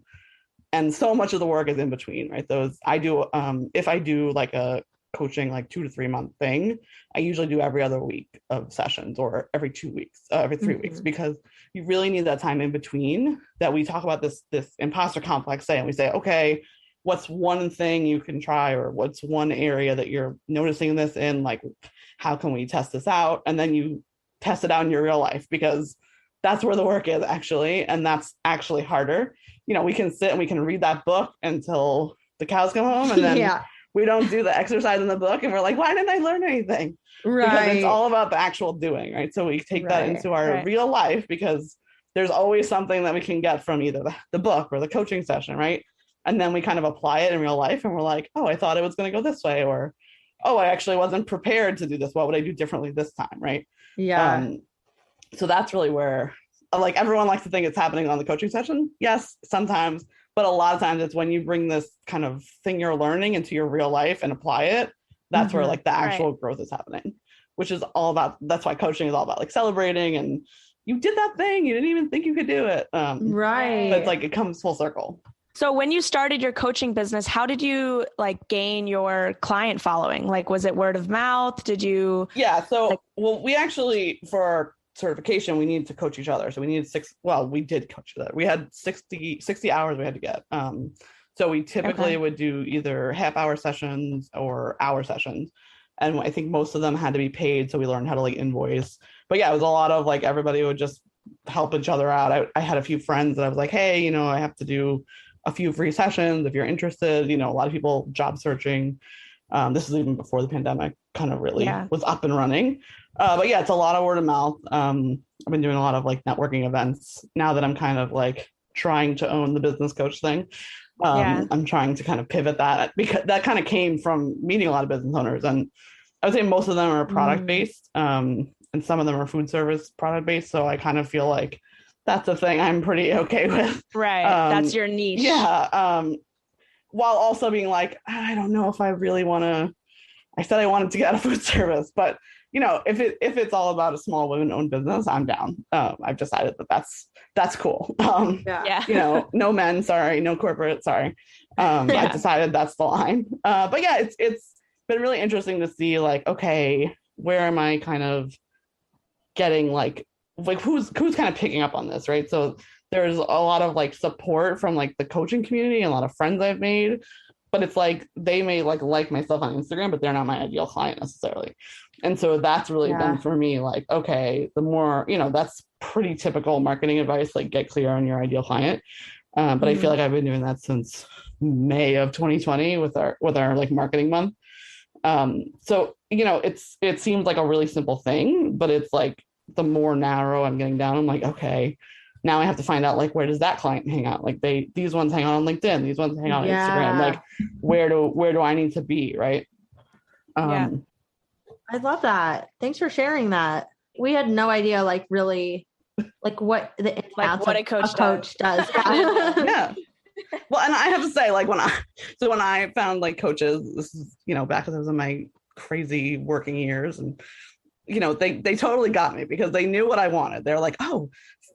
Speaker 2: And so much of the work is in between, right? If I do like a coaching, like 2 to 3 month thing, I usually do every other week of sessions or every 2 weeks, every 3 weeks, because you really need that time in between that we talk about this imposter complex, and we say, okay, what's one thing you can try, or what's one area that you're noticing this in, like, how can we test this out? And then you test it out in your real life, because that's where the work is actually. And that's actually harder. We can sit and we can read that book until the cows come home, and then we don't do the exercise in the book. And we're like, why didn't I learn anything? Right. Because it's all about the actual doing, right? So we take that into our real life, because there's always something that we can get from either the book or the coaching session, right? And then we kind of apply it in real life, and we're like, oh, I thought it was going to go this way, or, oh, I actually wasn't prepared to do this. What would I do differently this time, right? Yeah. So that's really where, like, everyone likes to think it's happening on the coaching session. Yes, sometimes, but a lot of times it's when you bring this kind of thing you're learning into your real life and apply it. That's where like the actual growth is happening, which is all about, that's why coaching is all about like celebrating, and you did that thing, you didn't even think you could do it. Right. But it's like, it comes full circle.
Speaker 3: So when you started your coaching business, how did you like gain your client following? Like, was it word of mouth? Did you? Yeah. So, we actually, for our certification, we needed to coach each other. So we needed we did coach each other. We had 60 hours we had to get. So we typically would do either half-hour sessions or hour sessions. And I think most of them had to be paid. So we learned how to like invoice. But yeah, it was a lot of like, everybody would just help each other out. I had a few friends that I was like, hey, I have to do a few free sessions if you're interested. A lot of people job searching. This is even before the pandemic kind of really was up and running. But yeah, it's a lot of word of mouth. I've been doing a lot of like networking events now that I'm kind of like trying to own the business coach thing. I'm trying to kind of pivot that, because that kind of came from meeting a lot of business owners. And
Speaker 2: I would say most of them are product based, and some of them are food service product based. So I kind of feel like that's a thing I'm pretty okay with.
Speaker 3: Right. That's your niche.
Speaker 2: Yeah. While also being like, I don't know if I really want to. I said I wanted to get out of food service, but if it's all about a small women-owned business, I'm down. I've decided that's cool. No men, sorry, no corporate, sorry. I decided that's the line. But yeah, it's been really interesting to see like, okay, where am I kind of getting like who's kind of picking up on this, right? So there's a lot of like support from like the coaching community and a lot of friends I've made, but it's like they may like myself on Instagram, but they're not my ideal client necessarily. And so that's really been for me like, okay, the more, that's pretty typical marketing advice, like get clear on your ideal client. But I feel like I've been doing that since May of 2020 with our like marketing month. So, it seems like a really simple thing, but it's like the more narrow I'm getting down, I'm like, okay, now I have to find out like, where does that client hang out? Like these ones hang out on LinkedIn, these ones hang out on Instagram. Like where do I need to be? Right.
Speaker 1: I love that. Thanks for sharing that. We had no idea like really like what the
Speaker 3: what a coach
Speaker 1: does.
Speaker 2: Yeah. Well, and I have to say, like when I found like coaches, this is, back as I was in my crazy working years, and they totally got me because they knew what I wanted. They're like, oh,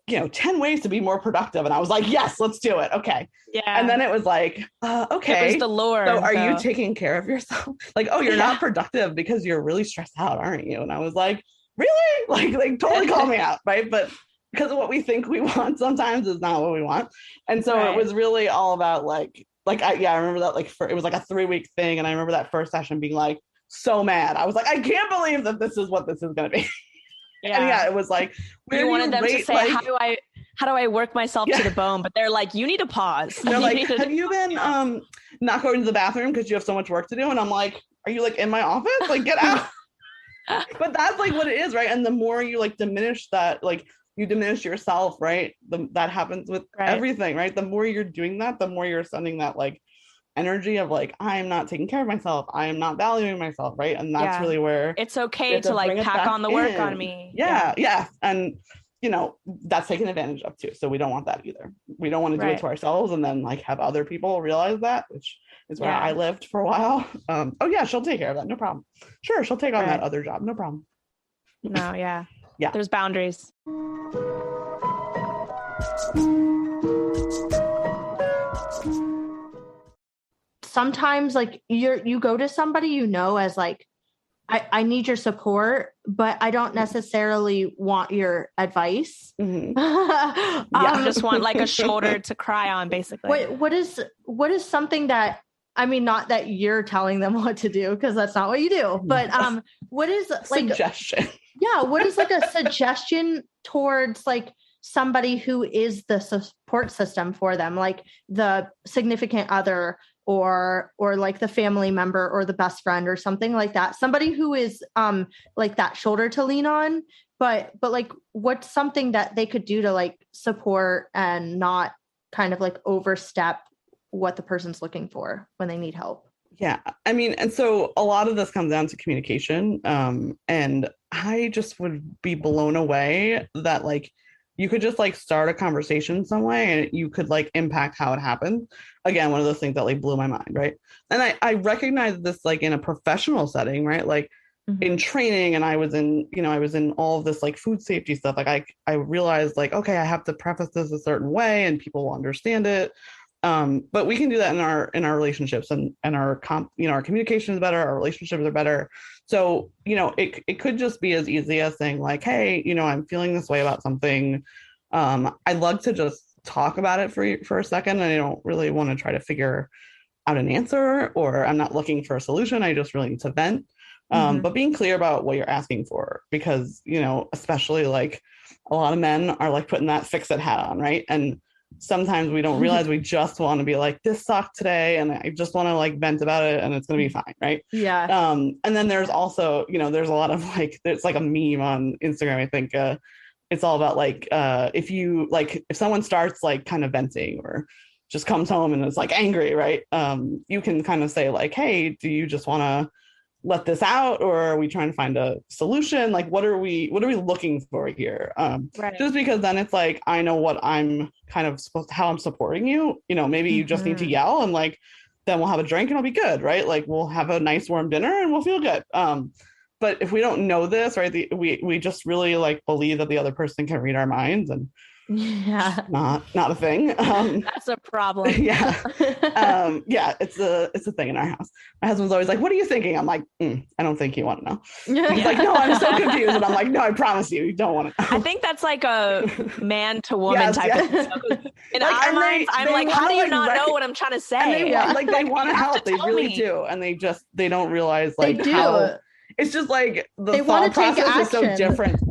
Speaker 2: 10 ways to be more productive. And I was like, yes, let's do it. Okay. Yeah. And then it was like, okay.
Speaker 3: It was the lure.
Speaker 2: So are you taking care of yourself? Like, oh, you're not productive because you're really stressed out, aren't you? And I was like, really? Like totally call me out. Right. But because of what we think we want sometimes is not what we want. And so it was really all about I remember that it was like a 3-week thing. And I remember that first session being like so mad. I was like, I can't believe that this is what this is going to be. Yeah. And it was like,
Speaker 3: we wanted them to say, like, how do I work myself to the bone? But they're like, you need to pause.
Speaker 2: They're like, have you been not going to the bathroom because you have so much work to do? And I'm like, are you like in my office? Like, get out. But that's like what it is, right? And the more you like diminish that, like you diminish yourself, right? That happens with everything, right? The more you're doing that, the more you're sending that like energy of like, I am not taking care of myself. I am not valuing myself. Right. And that's really where
Speaker 3: it's okay to like pack on the work on me.
Speaker 2: Yeah. And, that's taken advantage of too. So we don't want that either. We don't want to do it to ourselves and then like have other people realize that, which is where I lived for a while. Oh yeah, she'll take care of that. No problem. Sure. She'll take on that other job. No problem.
Speaker 3: No. Yeah. Yeah. There's boundaries.
Speaker 1: Sometimes like you go to somebody, as like, I need your support, but I don't necessarily want your advice.
Speaker 3: I just want like a shoulder to cry on, basically.
Speaker 1: What is something that, I mean, not that you're telling them what to do, because that's not what you do, but what is like
Speaker 2: suggestion?
Speaker 1: Yeah. What is like a suggestion towards like somebody who is the support system for them, like the significant other or like the family member or the best friend or something like that. Somebody who is like that shoulder to lean on, but like what's something that they could do to like support and not kind of like overstep what the person's looking for when they need help.
Speaker 2: Yeah. I mean, and so a lot of this comes down to communication. And I just would be blown away that like you could just like start a conversation some way and you could like impact how it happened. Again, one of those things that like blew my mind. Right. And I recognize this like in a professional setting, right? Like in training, and I was in all of this like food safety stuff. Like I realized like, okay, I have to preface this a certain way and people will understand it. But we can do that in our relationships and our our communication is better. Our relationships are better. So, it could just be as easy as saying like, hey, I'm feeling this way about something. I'd love to just talk about it for a second. And I don't really want to try to figure out an answer, or I'm not looking for a solution. I just really need to vent. But being clear about what you're asking for, because, especially like a lot of men are like putting that fix it hat on. Right. And sometimes we don't realize we just want to be like, this sucked today and I just want to like vent about it and it's going to be fine. Right.
Speaker 1: Yeah.
Speaker 2: And then there's also, there's a lot of like, there's like a meme on Instagram. I think it's all about like, if someone starts like kind of venting or just comes home and is like angry, right. You can kind of say like, hey, do you just want to let this out, or are we trying to find a solution? Like, what are we looking for here?
Speaker 3: Right.
Speaker 2: Just because then it's like, I know what I'm kind of how I'm supporting you. Maybe you just need to yell, and like, then we'll have a drink and it'll be good, right? Like, we'll have a nice warm dinner and we'll feel good. But if we don't know this, right, we just really like believe that the other person can read our minds, and not a thing.
Speaker 3: That's a problem.
Speaker 2: Yeah. It's a thing in our house. My husband's always like, what are you thinking? I'm like, I don't think you want to know. He's like, no, I'm so confused. And I'm like, no, I promise you don't want to know.
Speaker 3: I think that's like a man to woman type of thing. In
Speaker 2: like,
Speaker 3: our minds, I'm like, how do you not know what I'm trying to say?
Speaker 2: And they want to help. They really do. And they don't realize like
Speaker 1: they do.
Speaker 2: How it's just like the thought process is so different.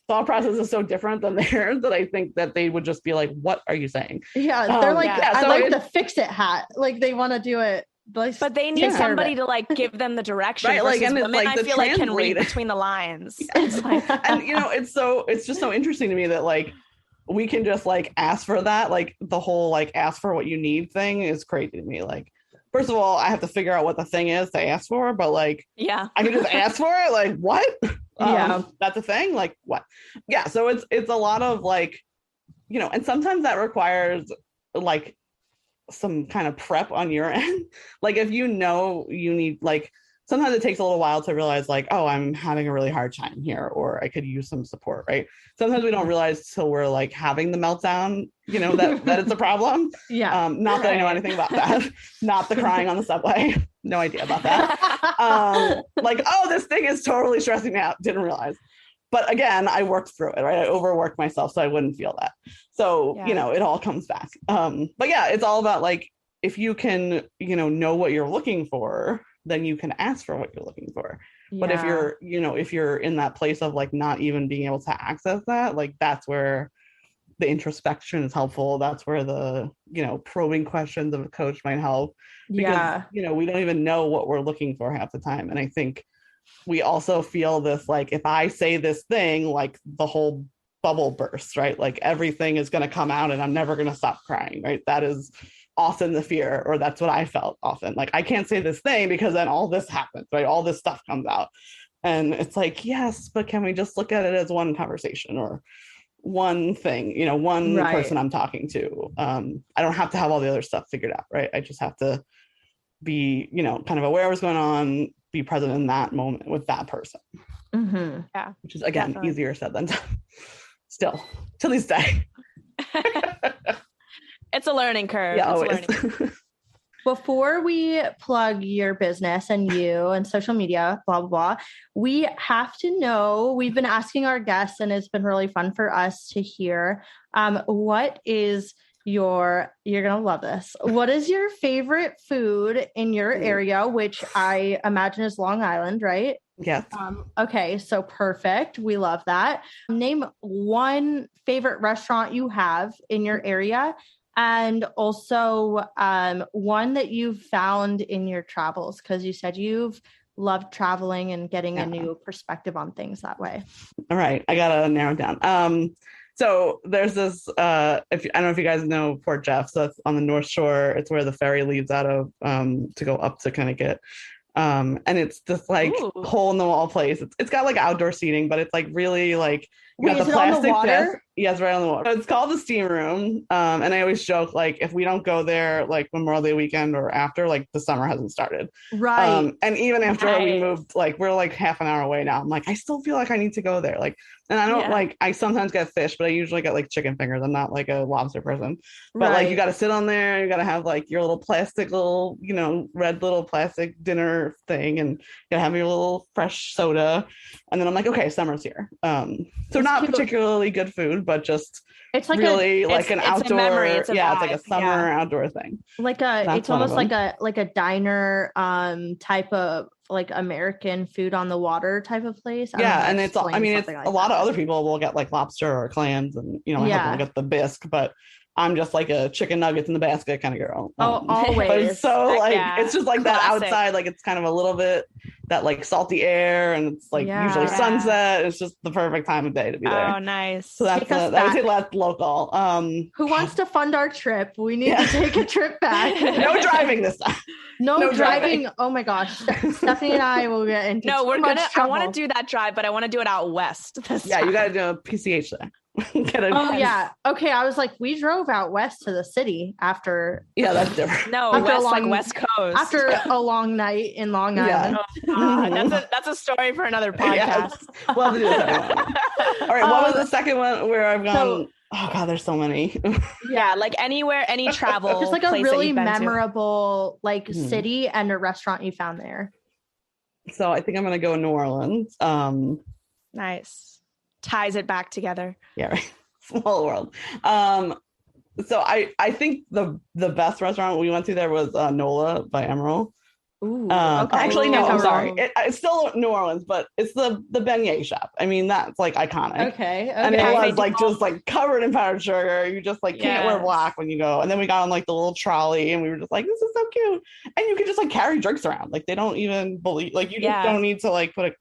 Speaker 2: Thought process is so different than theirs that I think that they would just be like, what are you saying?
Speaker 1: Yeah, they're like, I like the fix it hat. Like, they want to do it.
Speaker 3: But they need somebody to like give them the direction.
Speaker 2: Right, like, and
Speaker 3: women,
Speaker 2: like
Speaker 3: I feel like can read between the lines.
Speaker 2: It's like, and it's just so interesting to me that like we can just like ask for that. Like the whole like ask for what you need thing is crazy to me. Like, first of all, I have to figure out what the thing is to ask for, but like, I can just ask for it. Like, what? That's a thing. Like, what? Yeah. So it's a lot of like, and sometimes that requires like some kind of prep on your end. Like, if you need, like, sometimes it takes a little while to realize like, oh, I'm having a really hard time here, or I could use some support, right? Sometimes we don't realize till we're like having the meltdown, that it's a problem. Not that I know anything about that. Not the crying on the subway. No idea about that. Like, oh, this thing is totally stressing me out. Didn't realize. But again, I worked through it, right? I overworked myself so I wouldn't feel that. So, it all comes back. But yeah, it's all about like, if you can, know what you're looking for, then you can ask for what you're looking for. But if you're in that place of like not even being able to access that, like, that's where the introspection is helpful. That's where the, probing questions of a coach might help, because, we don't even know what we're looking for half the time. And I think we also feel this, like, if I say this thing, like the whole bubble bursts, right? Like everything is going to come out and I'm never going to stop crying, right? That is often the fear, or that's what I felt often. Like, I can't say this thing because then all this happens, right? All this stuff comes out. And it's like, yes, but can we just look at it as one conversation or one thing, one person I'm talking to? I don't have to have all the other stuff figured out, right? I just have to be, kind of aware of what's going on, be present in that moment with that person.
Speaker 1: Mm-hmm.
Speaker 3: Yeah.
Speaker 2: Which is, again, easier said than done. Still, to this day.
Speaker 3: It's a learning curve.
Speaker 2: Yeah,
Speaker 3: always.
Speaker 1: Before we plug your business and you and social media, blah, blah, blah, we have to know, we've been asking our guests, and it's been really fun for us to hear, what is you're going to love this. What is your favorite food in your area, which I imagine is Long Island, right?
Speaker 2: Yes.
Speaker 1: Okay, so perfect. We love that. Name one favorite restaurant you have in your area, and also one that you've found in your travels, because you said you've loved traveling and getting a new perspective on things that way. All
Speaker 2: right, I gotta narrow it down. So there's this, I don't know if you guys know Port Jeff, so that's on the North Shore. It's where the ferry leaves out of to go up to Connecticut. And it's this like hole in the wall place. It's got like outdoor seating, but it's like really like, you got the plastic desk. Yes, right on the water. So it's called the Steam Room. And I always joke, like, if we don't go there like Memorial Day weekend or after, like, the summer hasn't started.
Speaker 1: Right.
Speaker 2: And even after we moved, like, we're like half an hour away now. I'm like, I still feel like I need to go there. Like, and I don't like, I sometimes get fish, but I usually get like chicken fingers. I'm not like a lobster person. But like, you got to sit on there. You got to have like your little plastic little, red little plastic dinner thing, and you got to have your little fresh soda. And then I'm like, okay, summer's here. So it's not particularly good food, but just it's like really like an outdoor, it's like a summer outdoor thing.
Speaker 1: Like it's almost like a diner type of like American food on the water type of place.
Speaker 2: And it's like a lot of other people will get like lobster or clams, and have them get the bisque, but I'm just like a chicken nuggets in the basket kind of girl.
Speaker 1: Oh, always.
Speaker 2: But it's so like it's just like
Speaker 3: Classic.
Speaker 2: that outside, like it's kind of a little bit that like salty air, and it's like usually sunset. It's just the perfect time of day to be there.
Speaker 3: Oh, nice.
Speaker 2: So that would say that's local.
Speaker 1: Who wants to fund our trip? We need to take a trip back.
Speaker 2: No driving this time.
Speaker 1: No driving. Oh my gosh, Stephanie and I will get into
Speaker 3: we're
Speaker 1: much
Speaker 3: gonna.
Speaker 1: trouble.
Speaker 3: I want to do that drive, but I want to do it out west.
Speaker 2: You got to do a PCH there.
Speaker 1: Yeah. Okay. I was like, we drove out west to the city after.
Speaker 2: Yeah, that's different.
Speaker 3: No, west, like West Coast.
Speaker 1: After a long night in Long Island.
Speaker 3: That's a story for another podcast.
Speaker 2: Yes. We'll have to do that. All right. What was the second one where I've gone? Oh God, there's so many.
Speaker 3: Yeah, like anywhere, any travel.
Speaker 1: Just like a really memorable like city and a restaurant you found there.
Speaker 2: So I think I'm gonna go New Orleans.
Speaker 3: Nice. Ties it back together.
Speaker 2: Yeah, right. Small world. So I think the best restaurant we went to there was Nola by Emerald.
Speaker 1: Ooh,
Speaker 2: Actually, no, I'm sorry. It's still New Orleans, but it's the beignet shop. I mean, that's like iconic.
Speaker 1: Okay.
Speaker 2: And it was like just like covered in powdered sugar. You just like can't wear black when you go. And then we got on like the little trolley, and we were just like, this is so cute. And you can just like carry drinks around. Like they don't even believe. Like you just don't need to like put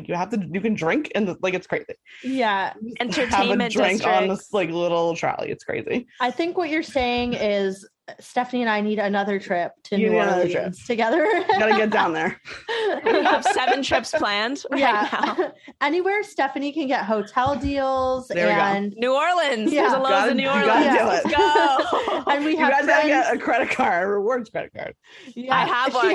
Speaker 2: you can drink, and like it's crazy.
Speaker 1: Yeah.
Speaker 3: Entertainment
Speaker 2: have a drink
Speaker 3: districts.
Speaker 2: on this like little trolley. It's crazy.
Speaker 1: I think what you're saying is Stephanie and I need another trip to New Orleans together.
Speaker 2: Gotta get down there.
Speaker 3: We have 7 trips planned right now.
Speaker 1: Anywhere Stephanie can get hotel deals.
Speaker 2: There
Speaker 3: New Orleans.
Speaker 1: Yeah.
Speaker 3: There's a Lowe's in New Orleans.
Speaker 2: Let's
Speaker 3: go.
Speaker 1: And we
Speaker 2: you
Speaker 1: have
Speaker 2: guys gotta get a credit card, a rewards credit card.
Speaker 1: Yeah.
Speaker 3: I have one.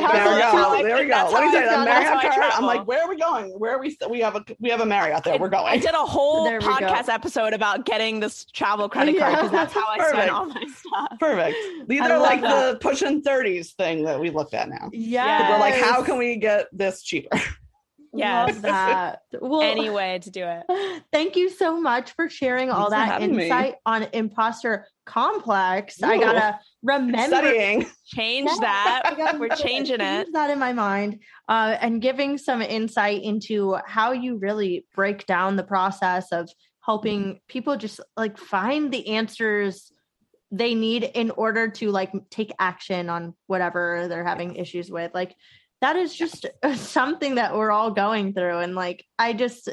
Speaker 2: There we go. Let me tell you, that Marriott card. I'm like,
Speaker 3: travel.
Speaker 2: where are we going? Where are we have a Marriott there. We're going.
Speaker 3: I did a whole podcast episode about getting this travel credit card because that's how I spend all my stuff.
Speaker 2: Perfect. These are like the pushing 30s thing that we looked at now.
Speaker 1: Yeah.
Speaker 2: We're like, how can we get this cheaper?
Speaker 3: Yes.
Speaker 1: Love that. Well,
Speaker 3: any way to do it.
Speaker 1: Thank you so much for sharing all that insight on Imposter Complex.
Speaker 2: Ooh.
Speaker 1: I gotta remember
Speaker 2: Studying.
Speaker 3: Change that. We're changing it.
Speaker 1: That in my mind, and giving some insight into how you really break down the process of helping people just like find the answers they need in order to like take action on whatever they're having issues with. Like that is just something that we're all going through. And like, I just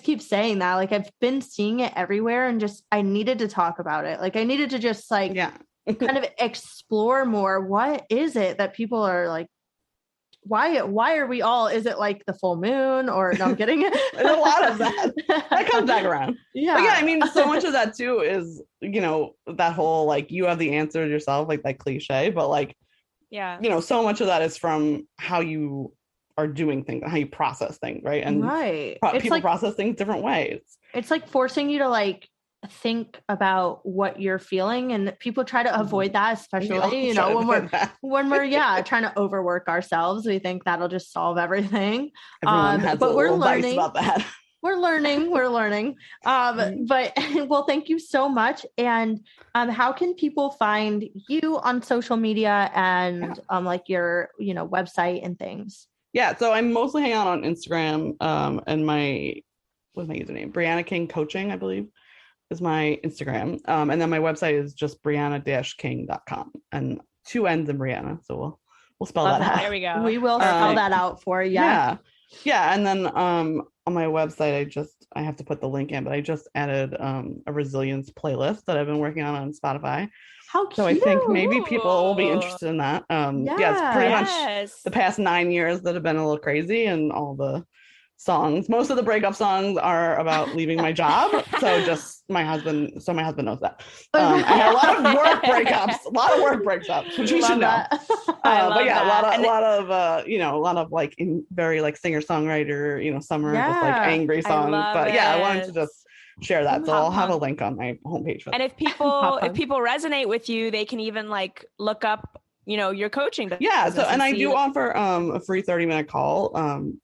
Speaker 1: keep saying that, like, I've been seeing it everywhere and just, I needed to talk about it. Like I needed to just like kind of explore more. What is it that people are like, why are we all, is it like the full moon or no, I'm kidding.
Speaker 2: There's a lot of that comes back around.
Speaker 1: Yeah.
Speaker 2: But yeah, I mean, so much of that too is, you know, that whole like you have the answers yourself, like that cliche, but like, you know, so much of that is from how you are doing things, how you process things, right? And people like, process things different ways.
Speaker 1: It's like forcing you to like think about what you're feeling, and people try to avoid that, especially you know when we're trying to overwork ourselves. We think that'll just solve everything. But we're learning
Speaker 2: about that.
Speaker 1: We're learning. But well, thank you so much. And how can people find you on social media and like your website and things?
Speaker 2: Yeah, so I'm mostly hanging out on Instagram, and what's my username? Brianna King Coaching, I believe, is my Instagram. And then my website is just brianna-king.com, and 2 N's in Brianna. So we'll spell that out.
Speaker 3: There we go.
Speaker 1: We will spell that out for you.
Speaker 2: Yeah. And then on my website, I have to put the link in, but I just added a resilience playlist that I've been working on Spotify.
Speaker 1: How cute.
Speaker 2: So I think maybe people will be interested in that. It's pretty much the past 9 years that have been a little crazy, and all the songs. Most of the breakup songs are about leaving my job. So my husband knows that. I had a lot of work breakups, which he should know. But yeah, a lot of like very like singer-songwriter, summer, just like angry songs. But yeah, I wanted to just share that. So I'll have a link on my homepage for that.
Speaker 3: And if people resonate with you, they can even like look up your coaching.
Speaker 2: So and I do offer a free 30-minute call,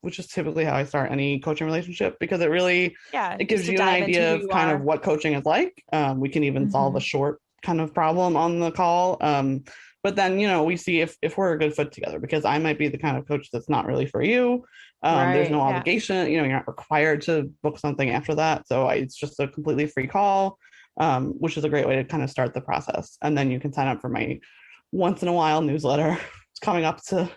Speaker 2: which is typically how I start any coaching relationship, because it really it gives you an idea of kind of what coaching is like. We can even solve a short kind of problem on the call. But then, we see if we're a good fit together, because I might be the kind of coach that's not really for you. There's no obligation, you're not required to book something after that. So it's just a completely free call. which is a great way to kind of start the process. And then you can sign up for my once in a while newsletter. It's coming up to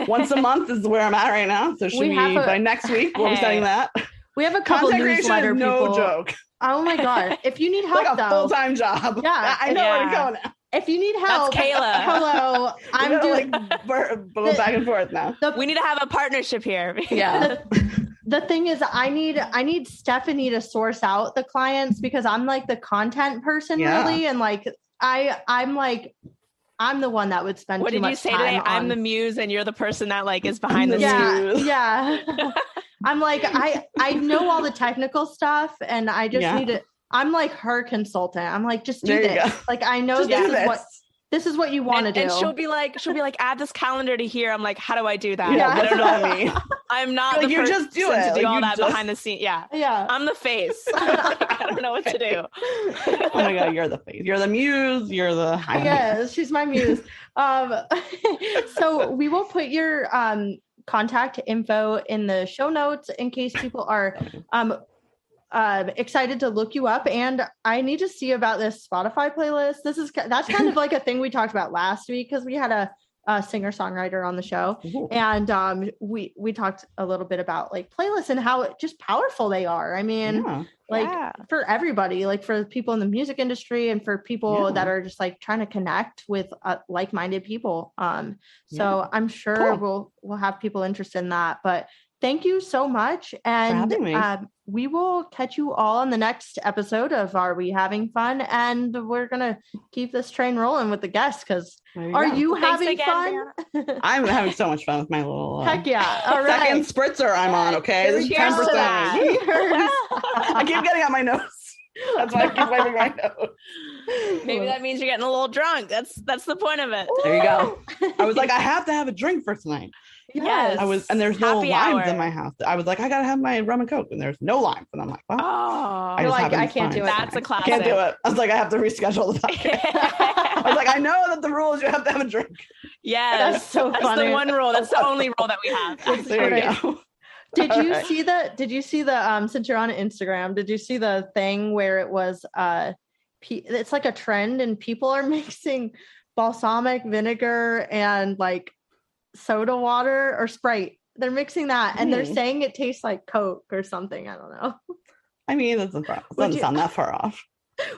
Speaker 2: once a month is where I'm at right now. So should we by next week we'll be setting that.
Speaker 1: We have a couple newsletter people.
Speaker 2: No joke.
Speaker 1: Oh my God. If you need help,
Speaker 2: like a full-time job.
Speaker 1: Yeah.
Speaker 2: I know where to go now.
Speaker 1: If you need help,
Speaker 3: that's Kayla.
Speaker 1: Hello. I'm doing
Speaker 2: go back and forth now.
Speaker 3: We need to have a partnership here.
Speaker 2: Yeah.
Speaker 1: The thing is, I need Stephanie to source out the clients because I'm like the content person really. And like, I'm the one that would spend
Speaker 3: what
Speaker 1: too much time.
Speaker 3: What did you say today? I'm the muse and you're the person that like is behind the scenes.
Speaker 1: Yeah. I'm like, I know all the technical stuff and I just need to, I'm like her consultant. I'm like, just do this. Like, I know this is what you want to do.
Speaker 3: And she'll be like, add this calendar to here. I'm like, how do I do that?
Speaker 2: Yeah, what does that mean?
Speaker 3: I'm not the person
Speaker 2: just do it.
Speaker 3: to do all that behind the scenes. Yeah.
Speaker 1: I'm
Speaker 3: the face. I don't know what to do.
Speaker 2: Oh my God, you're the face. You're the muse. You're the
Speaker 1: yes, she's my muse. So we will put your contact info in the show notes in case people are excited to look you up. And I need to see about this Spotify playlist. That's kind of like a thing we talked about last week because we had a singer-songwriter on the show. Ooh. And we talked a little bit about like playlists and how just powerful they are. I mean, for everybody, like for people in the music industry and for people that are just like trying to connect with like-minded people. So I'm sure we'll have people interested in that, but thank you so much. And we will catch you all in the next episode of Are We Having Fun? And we're going to keep this train rolling with the guests because are you having fun?
Speaker 2: I'm having so much fun with my little
Speaker 1: heck yeah. All right.
Speaker 2: Second spritzer I'm on, okay? This is 10%. I keep getting on my nose. That's why I keep wiping my nose.
Speaker 3: Maybe that means you're getting a little drunk. That's the point of it.
Speaker 2: There you go. I was like, I have to have a drink for tonight.
Speaker 1: Yes.
Speaker 2: And there's no limes in my house. I was like, I gotta have my rum and Coke, and there's no limes. And I'm like, well,
Speaker 1: I can't do it.
Speaker 3: That's a classic.
Speaker 2: Can't do it. I was like, I have to reschedule the podcast. I was like, I know that the rule is you have to have a drink.
Speaker 3: Yes,
Speaker 1: that's so funny.
Speaker 3: That's the one rule. That's the only rule that we have.
Speaker 2: There you go.
Speaker 1: Did you see the since you're on Instagram, did you see the thing where it was it's like a trend and people are mixing balsamic vinegar and like soda water or Sprite. They're mixing that and they're saying it tastes like Coke or something. I don't know.
Speaker 2: I mean, it doesn't sound that far off.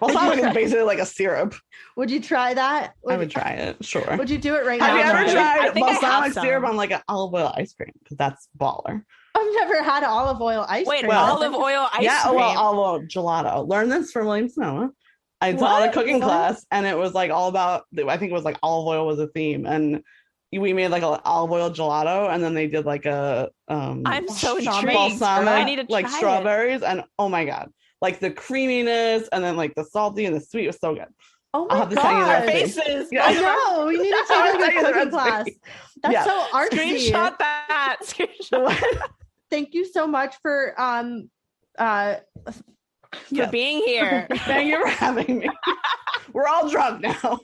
Speaker 2: Balsamic is basically like a syrup.
Speaker 1: Would you try that?
Speaker 2: I would try it, sure.
Speaker 1: Would you do it right now?
Speaker 2: Have you ever tried balsamic syrup on like an olive oil ice cream? Because that's baller.
Speaker 1: I've never had olive oil ice cream.
Speaker 3: Olive oil ice cream?
Speaker 2: Yeah, olive oil gelato. Learned this from William Sonoma. I taught a cooking class and it was like all about, I think it was like olive oil was a theme. And we made like an olive oil gelato and then they did like a
Speaker 3: I'm so intrigued.
Speaker 2: Balsamic,
Speaker 3: I need to try
Speaker 2: like strawberries and oh my God, like the creaminess and then like the salty and the sweet was so good.
Speaker 1: Oh my God.
Speaker 3: Our faces.
Speaker 1: Yeah. I know. We need to take a cooking class. That's so artsy.
Speaker 3: Screenshot that.
Speaker 1: Thank you so much for
Speaker 3: being here.
Speaker 2: Thank you for having me. We're all drunk now.